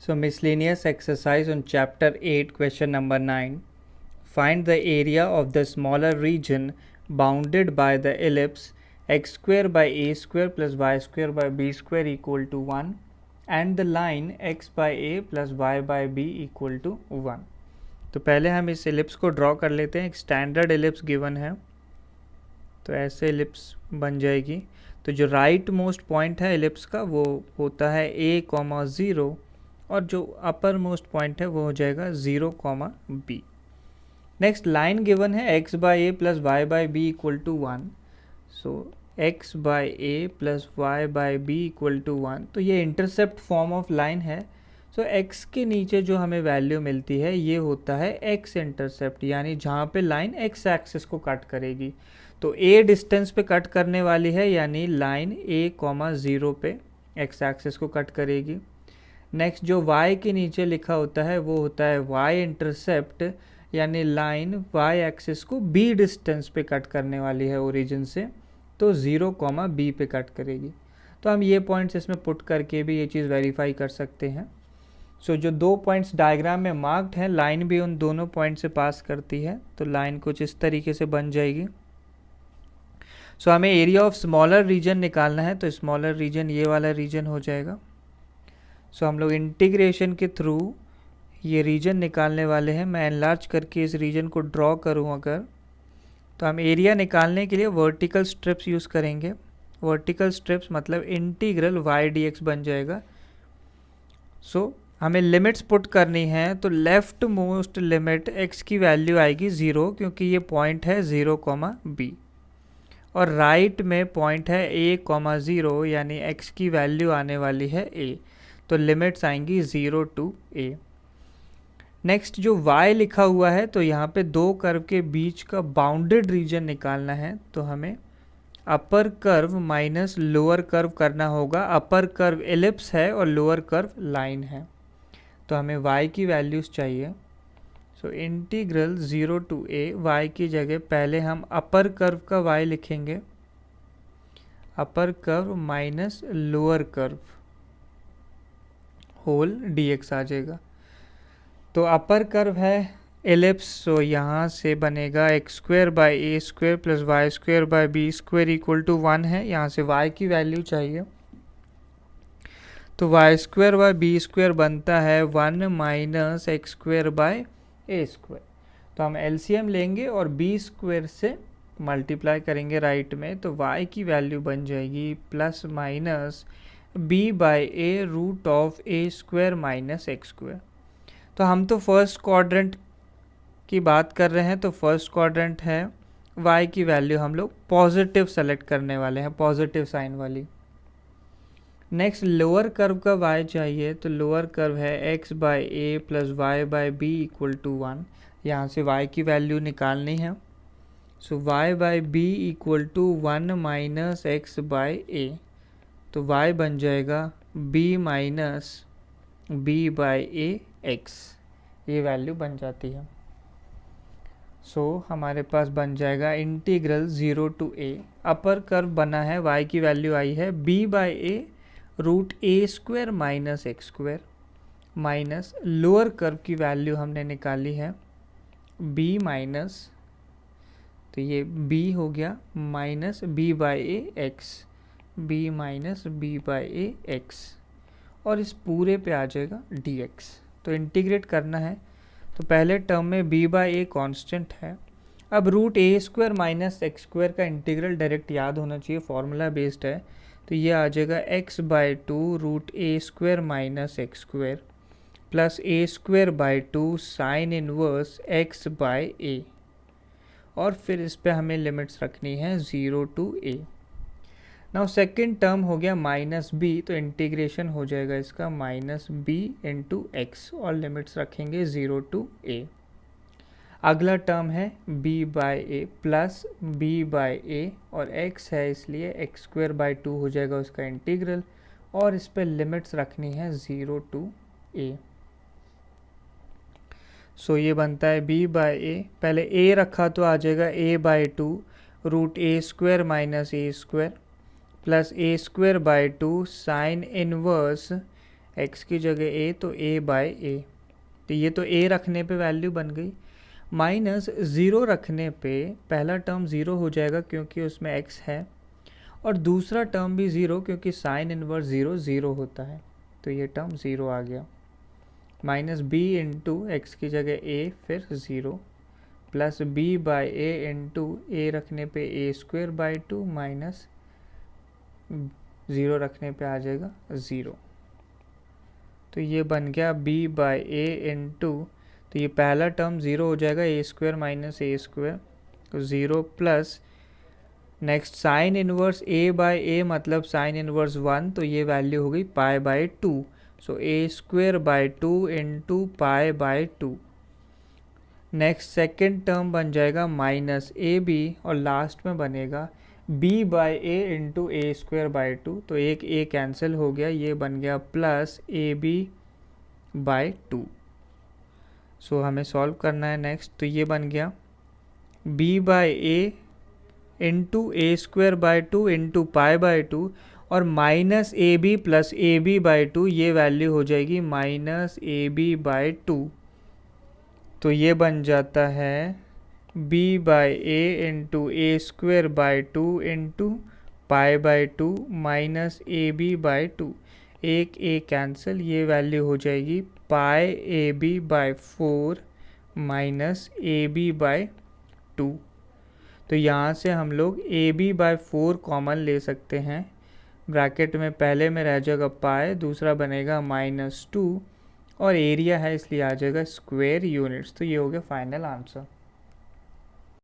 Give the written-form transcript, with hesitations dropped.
So miscellaneous exercise on chapter 8 question number 9. Find the area of the smaller region bounded by the ellipse x square by a square plus y square by b square equal to 1 and the line x by a plus y by b equal to 1. तो पहले हम इस ellipse को draw कर लेते हैं. एक standard ellipse given है तो ऐसे एलिप्स बन जाएगी. तो जो राइट मोस्ट पॉइंट है एलिप्स का वो होता है a,0 और जो अपर मोस्ट पॉइंट है वो हो जाएगा 0, b. नेक्स्ट लाइन गिवन है x by a plus y by b equal to 1. So x by a plus y by b equal to 1. तो ये इंटरसेप्ट फॉर्म ऑफ लाइन है. सो x के नीचे जो हमें वैल्यू मिलती है ये होता है x इंटरसेप्ट, यानी जहाँ पे लाइन x एक्सिस को कट करेगी. तो a डिस्टेंस पे कट करने वाली है, यानी लाइन a,0 पे x एक्सिस को कट करेगी. नेक्स्ट जो y के नीचे लिखा होता है वो होता है y इंटरसेप्ट, यानी लाइन y एक्सिस को b डिस्टेंस पे कट करने वाली है ओरिजिन से, तो 0, b पे कट करेगी. तो हम ये पॉइंट्स इसमें पुट करके भी ये चीज़ वेरीफाई कर सकते हैं. सो जो दो पॉइंट्स डायग्राम में मार्क्ड हैं, लाइन भी उन दोनों पॉइंट से पास करती है. तो लाइन कुछ इस तरीके से बन जाएगी. सो हमें एरिया ऑफ स्मॉलर रीजन निकालना है, तो स्मॉलर रीजन ये वाला रीजन हो जाएगा. सो हम लोग इंटीग्रेशन के थ्रू ये रीजन निकालने वाले हैं. मैं एनलार्ज करके इस रीजन को ड्रॉ करूं अगर, तो हम एरिया निकालने के लिए वर्टिकल स्ट्रिप्स यूज़ करेंगे. वर्टिकल स्ट्रिप्स मतलब इंटीग्रल y dx बन जाएगा. सो हमें लिमिट्स पुट करनी है, तो लेफ्ट मोस्ट लिमिट x की वैल्यू आएगी 0, क्योंकि ये पॉइंट है 0, b. और राइट में पॉइंट है a,0, यानी x की वैल्यू आने वाली है a. तो लिमिट्स आएंगी 0 to a. नेक्स्ट जो y लिखा हुआ है, तो यहाँ पे दो कर्व के बीच का बाउंडेड रीजन निकालना है. तो हमें अपर कर्व माइनस लोअर कर्व करना होगा. अपर कर्व एलिप्स है और लोअर कर्व लाइन है, तो हमें y की वैल्यूज़ चाहिए. So integral 0 to a, y की जगह पहले हम अपर कर्व का y लिखेंगे, upper curve minus lower curve whole dx आ जाएगा. तो अपर कर्व है एलिप्स, सो यहाँ से बनेगा x square by a square plus y square by b square equal to 1 है. यहाँ से y की वैल्यू चाहिए, तो y square by b square बनता है 1 minus x square by a square. तो हम एलसीएम लेंगे और बी स्क्वेयर से मल्टीप्लाई करेंगे राइट में, तो y की वैल्यू बन जाएगी plus minus b by a root of a square minus x square. तो हम तो फर्स्ट क्वाड्रेंट की बात कर रहे हैं, तो फर्स्ट क्वाड्रेंट है, y की वैल्यू हम लोग पॉजिटिव सेलेक्ट करने वाले हैं, पॉजिटिव साइन वाली. नेक्स्ट लोअर कर्व का y चाहिए, तो लोअर कर्व है x by a plus y by b equal to 1. यहाँ से y की वैल्यू निकालनी है. So y by b equal to 1 minus x by a. तो y बन जाएगा b minus b by a x, ये वैल्यू बन जाती है. सो हमारे पास बन जाएगा integral 0 to a. Upper curve बना है, y की वैल्यू आई है b by a root a square minus x square, minus lower curve की वैल्यू हमने निकाली है b माइनस, तो ये b हो गया minus b by a x, b minus b by a x, और इस पूरे पे आ जाएगा dx. तो इंटीग्रेट करना है, तो पहले टर्म में b बाई ए कॉन्स्टेंट है. अब root a square minus x square का इंटीग्रल डायरेक्ट याद होना चाहिए, फॉर्मूला बेस्ड है. तो ये आ जाएगा x by 2 root a square minus x square plus a square by 2 sine inverse x by a, और फिर इस पे हमें लिमिट्स रखनी है 0 to a. Now second term हो गया माइनस बी, तो इंटीग्रेशन हो जाएगा इसका माइनस बी इंटू एक्स, और लिमिट्स रखेंगे 0 टू a. अगला टर्म है b by a plus b by a, और x है इसलिए एक्स स्क्वेयर बाई 2 हो जाएगा उसका इंटीग्रल, और इस पर लिमिट्स रखनी है 0 टू a. सो ये बनता है b बाई ए, पहले a रखा तो आ जाएगा a by 2 root a square minus a square plus a square by 2 sine inverse x की जगह a तो a बाय a, तो ये तो a रखने पे वैल्यू बन गई, माइनस 0 रखने पे पहला टर्म 0 हो जाएगा क्योंकि उसमें x है, और दूसरा टर्म भी 0 क्योंकि साइन इनवर्स 0 0 होता है, तो ये टर्म 0 आ गया। माइनस b इंटू एक्स की जगह a फिर 0 plus b by a into a रखने पे a स्क्वेयर बाई 2 माइनस 0 रखने पे आ जाएगा 0। तो ये बन गया b बाई a इंटू, तो ये पहला टर्म 0 हो जाएगा, a square minus a square, तो 0 plus next sine inverse a by a मतलब साइन इनवर्स 1, तो ये वैल्यू हो गई पाई by 2, so a square by 2 into pi by 2। Next second term बन जाएगा माइनस ए बी, और लास्ट में बनेगा b by a into a square by 2, तो एक a कैंसिल हो गया, ये बन गया प्लस ए बी बाई 2। सो हमें सॉल्व करना है नेक्स्ट, तो ये बन गया b by a into a square by 2 into pi by 2, और minus a b plus a b by 2, ये वैल्यू हो जाएगी माइनस ए बी बाई 2। तो ये बन जाता है b by a into a square by 2 into pi by 2 minus a b by 2, एक a कैंसिल, ये वैल्यू हो जाएगी pi a b by 4 minus a b by 2। तो यहाँ से हम लोग ए बी बाई 4 कॉमन ले सकते हैं, ब्रैकेट में पहले में रह जाएगा पाई, दूसरा बनेगा -2, और एरिया है इसलिए आ जाएगा स्क्वायर यूनिट्स। तो ये हो गया फाइनल आंसर।